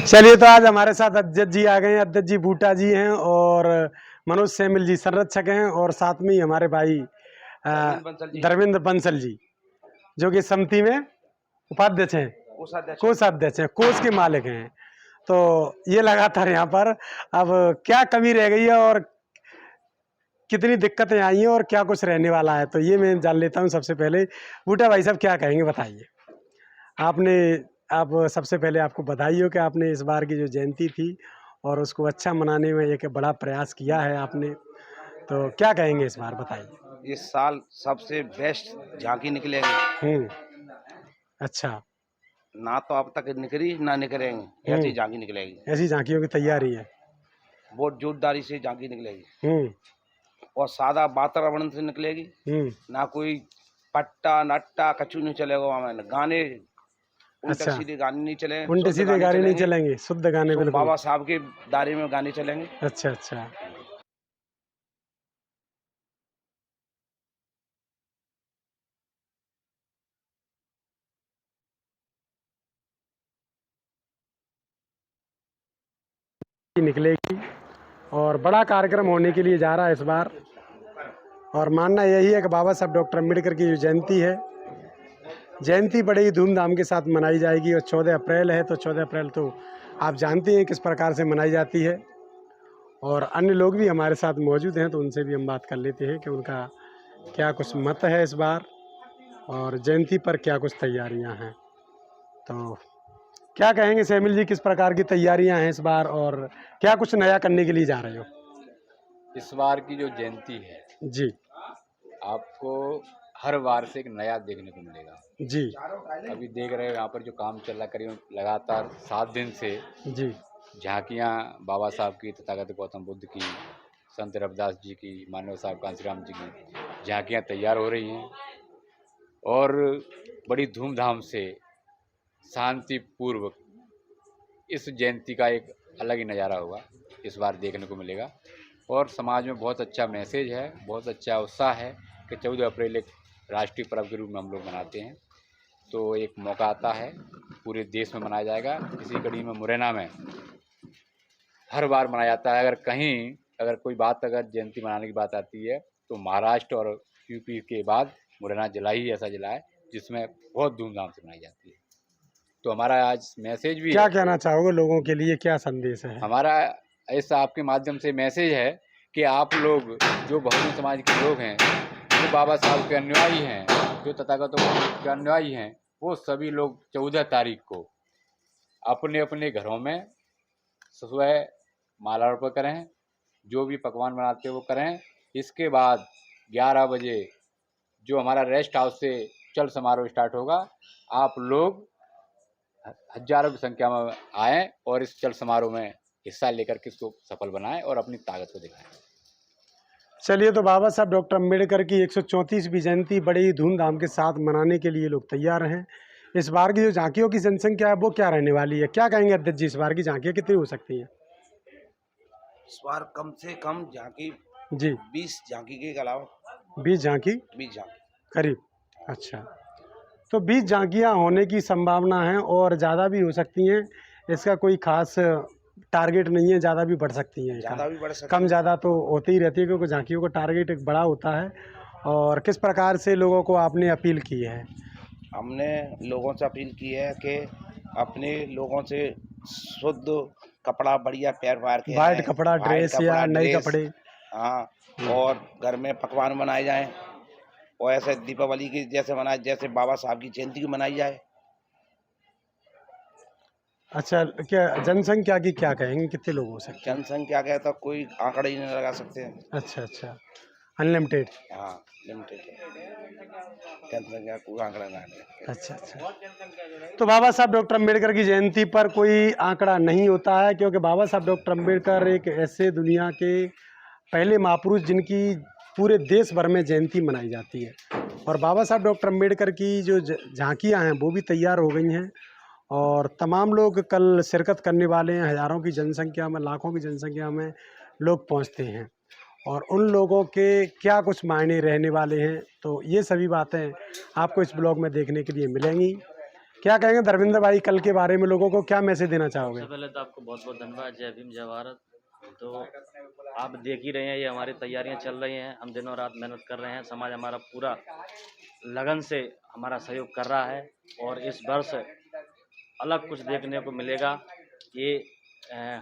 चलिए, तो आज हमारे साथ अध्यक्ष जी आ गए हैं। अध्यक्ष जी बूटा जी हैं और मनोज सैमिल जी संरक्षक हैं, और साथ में ही हमारे भाई धर्मेंद्र बंसल जी, जो कि समिति में उपाध्यक्ष हैं, कोषाध्यक्ष हैं, कोष के मालिक हैं। तो ये लगातार यहाँ पर अब क्या कमी रह गई है और कितनी दिक्कतें आई हैं और क्या कुछ रहने वाला है, तो ये मैं जान लेता हूँ। सबसे पहले बूटा भाई साहब क्या कहेंगे, बताइए। आप सबसे पहले आपको बधाई हो कि आपने इस बार की जो जयंती थी और उसको अच्छा मनाने में एक बड़ा प्रयास किया है आपने, तो क्या कहेंगे इस बार, बताइए। इस साल सबसे बेस्ट झांकी निकलेगी। अच्छा। ना तो अब तक निकली ना निकलेंगे, ऐसी झांकी निकलेगी। ऐसी झांकियों की तैयारी है, बहुत जोरदारी से झांकी निकलेगी और सादा वातावरण से निकलेगी। ना कोई पट्टा नट्टा कछु नहीं चलेगा वहाँ में। गाने उल्टे सीधे गाने नहीं चलेंगे, उल्टे सीधे गाने नहीं चलेंगे, शुद्ध गाने बिल्कुल बाबा साहब के दायरे में गाने चलेंगे। अच्छा अच्छा। निकलेगी और बड़ा कार्यक्रम होने के लिए जा रहा है इस बार, और मानना यही है कि बाबा साहब डॉक्टर अम्बेडकर की जो जयंती है, जयंती बड़े ही धूमधाम के साथ मनाई जाएगी। और 14 अप्रैल है, तो 14 अप्रैल तो आप जानते हैं किस प्रकार से मनाई जाती है। और अन्य लोग भी हमारे साथ मौजूद हैं, तो उनसे भी हम बात कर लेते हैं कि उनका क्या कुछ मत है इस बार और जयंती पर क्या कुछ तैयारियां हैं। तो क्या कहेंगे सैमिल जी, किस प्रकार की तैयारियां हैं इस बार और क्या कुछ नया करने के लिए जा रहे हो? इस बार की जो जयंती है जी, आपको हर बार से एक नया देखने को मिलेगा। जी, अभी देख रहे हो यहाँ पर जो काम चल रहा करीब लगातार 7 दिन से जी, झांकियाँ बाबा साहब की, तथागत गौतम बुद्ध की, संत रविदास जी की, मानव साहब कांसीराम जी की झांकियाँ तैयार हो रही हैं और बड़ी धूमधाम से शांतिपूर्वक इस जयंती का एक अलग ही नज़ारा होगा, इस बार देखने को मिलेगा। और समाज में बहुत अच्छा मैसेज है, बहुत अच्छा उत्साह है कि 14 अप्रैल एक राष्ट्रीय पर्व के रूप में हम लोग मनाते हैं। तो एक मौका आता है, पूरे देश में मनाया जाएगा। इसी कड़ी में मुरैना में हर बार मनाया जाता है। अगर कोई बात जयंती मनाने की बात आती है तो महाराष्ट्र और यूपी के बाद मुरैना जिला ही ऐसा जिला है जिसमें बहुत धूमधाम से मनाई जाती है। तो हमारा आज मैसेज भी क्या कहना चाहोगे लोगों के लिए, क्या संदेश है हमारा? ऐसा आपके माध्यम से मैसेज है कि आप लोग जो बहुजन समाज के लोग हैं, जो बाबा साहब के अनुयायी हैं, जो तथागतों के अनुयायी हैं, वो सभी लोग 14 तारीख को अपने अपने घरों में सुबह मालार्पण करें, जो भी पकवान बनाते हैं वो करें। इसके बाद 11 बजे जो हमारा रेस्ट हाउस से चल समारोह स्टार्ट होगा, आप लोग हजारों की संख्या में आएँ और इस चल समारोह में हिस्सा लेकर के इसको सफल बनाएं और अपनी ताकत को दिखाएं। चलिए, तो बाबा साहब डॉक्टर अम्बेडकर की 134वीं जयंती बड़ी ही धूमधाम के साथ मनाने के लिए लोग तैयार हैं। इस बार की जो झांकियों की जनसंख्या है वो क्या रहने वाली है, क्या कहेंगे अध्यक्ष जी, इस बार की झांकियाँ कितनी हो सकती हैं? इस बार कम से कम झांकी जी, 20 झांकी के अलावा 20 झांकी 20 झांकी करीब। अच्छा, तो 20 झांकियाँ होने की संभावना है और ज़्यादा भी हो सकती हैं। इसका कोई खास टारगेट नहीं है, ज़्यादा भी बढ़ सकती हैं। ज़्यादा भी बढ़ सकती कम ज़्यादा तो होती ही रहती है, क्योंकि झांकियों का टारगेट एक बड़ा होता है। और किस प्रकार से लोगों को आपने अपील की है? हमने लोगों से अपील की है कि अपने लोगों से शुद्ध कपड़ा बढ़िया पैर फार के वाइट कपड़ा, ड्रेस या नए कपड़े। हाँ, और घर में पकवान बनाए जाएं और ऐसे दीपावली की जैसे मनाए, जैसे बाबा साहब की जयंती की मनाई जाए। अच्छा, क्या जनसंख्या की क्या कहेंगे, कितने लोग हो सकते हैं? जनसंख्या का तो कोई आंकड़ा ही नहीं लगा सकते हैं। अच्छा अच्छा, अनलिमिटेड। हाँ, लिमिटेड है जनसंख्या, कोई आंकड़ा ना है। अच्छा अच्छा, तो बाबा साहब डॉक्टर अम्बेडकर की जयंती पर कोई आंकड़ा नहीं होता है, क्योंकि बाबा साहब डॉक्टर अम्बेडकर एक ऐसे दुनिया के पहले महापुरुष जिनकी पूरे देश भर में जयंती मनाई जाती है। और बाबा साहब डॉक्टर अम्बेडकर की जो झांकियाँ हैं वो भी तैयार हो गई हैं और तमाम लोग कल शिरकत करने वाले हैं। हज़ारों की जनसंख्या में, लाखों की जनसंख्या में लोग पहुंचते हैं और उन लोगों के क्या कुछ मायने रहने वाले हैं, तो ये सभी बातें आपको इस ब्लॉग में देखने के लिए मिलेंगी। क्या कहेंगे धर्मेंद्र भाई कल के बारे में, लोगों को क्या मैसेज देना चाहोगे? सबसे पहले तो आपको बहुत बहुत धन्यवाद। जय भीम जय भारत। तो आप देख ही रहे हैं, ये हमारी तैयारियां चल रही हैं, हम दिनों रात मेहनत कर रहे हैं, समाज हमारा पूरा लगन से हमारा सहयोग कर रहा है और इस वर्ष अलग कुछ देखने को मिलेगा। ये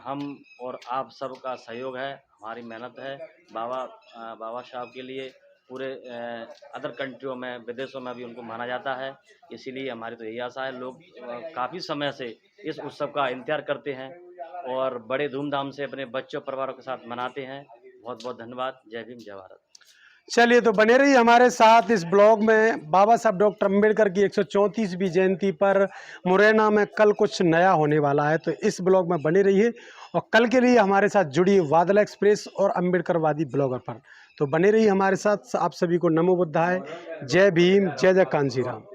हम और आप सबका सहयोग है, हमारी मेहनत है। बाबा साहब के लिए पूरे अदर कंट्रियों में, विदेशों में भी उनको माना जाता है, इसीलिए हमारी तो यही आशा है। लोग काफ़ी समय से इस उत्सव का इंतजार करते हैं और बड़े धूमधाम से अपने बच्चों परिवारों के साथ मनाते हैं। बहुत बहुत धन्यवाद। जय भीम जय भारत। चलिए, तो बने रहिए हमारे साथ इस ब्लॉग में। बाबा साहब डॉक्टर अम्बेडकर की 134वीं जयंती पर मुरैना में कल कुछ नया होने वाला है, तो इस ब्लॉग में बने रहिए और कल के लिए हमारे साथ जुड़ी बादल एक्सप्रेस और अम्बेडकरवादी ब्लॉगर पर। तो बने रहिए हमारे साथ। आप सभी को नमो बुद्धाय, जय भीम, जय जय कांजी राम।